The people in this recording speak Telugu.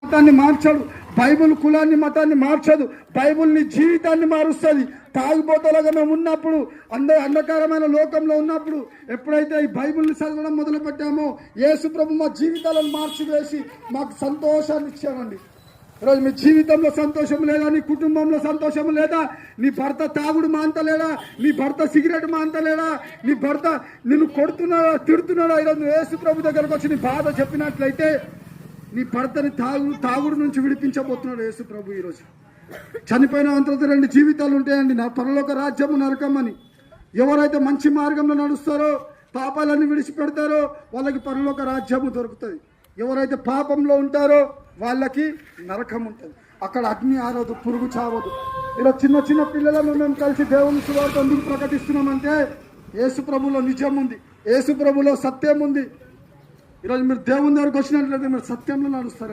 మతాన్ని మార్చడు. బైబుల్ కులాన్ని మతాన్ని మార్చదు. బైబుల్ నీ జీవితాన్ని మారుస్తుంది. తాగుబోతలాగా మేము ఉన్నప్పుడు, అంధకారమైన లోకంలో ఉన్నప్పుడు ఎప్పుడైతే ఈ బైబుల్ని చదవడం మొదలు పెట్టామో యేసు ప్రభు మా జీవితాలను మార్చివేసి మాకు సంతోషాన్ని ఇచ్చామండి. ఈరోజు మీ జీవితంలో సంతోషం లేదా, నీ కుటుంబంలో సంతోషం లేదా, నీ భర్త తాగుడు మాంతలేడా, నీ భర్త సిగరెట్ మాంతలేడా, నీ భర్త నిన్ను కొడుతున్నాడా తిడుతున్నాడా, ఈరోజు యేసు ప్రభు దగ్గరకు వచ్చి నీ బాధ చెప్పినట్లయితే నీ భర్తని తాగుడు నుంచి విడిపించబోతున్నాడు యేసు ప్రభు. ఈరోజు చనిపోయిన అంతలో 2 జీవితాలు ఉంటాయండి, నా పరలోక రాజ్యము నరకం అని. ఎవరైతే మంచి మార్గంలో నడుస్తారో, పాపాలన్నీ విడిచిపెడతారో వాళ్ళకి పరలోక రాజ్యము దొరుకుతుంది. ఎవరైతే పాపంలో ఉంటారో వాళ్ళకి నరకం ఉంటుంది. అక్కడ అగ్ని ఆరదు, పురుగు చావదు. ఇలా చిన్న చిన్న పిల్లలను మేము కలిసి దేవుని సువార్త ఎందుకు ప్రకటిస్తున్నామంటే యేసు ప్రభులో నిజం ఉంది, యేసు ప్రభులో సత్యం ఉంది. ఈరోజు మీరు దేవుని దగ్గరకు వచ్చినట్లయితే మీరు సత్యంలో నడుస్తారు.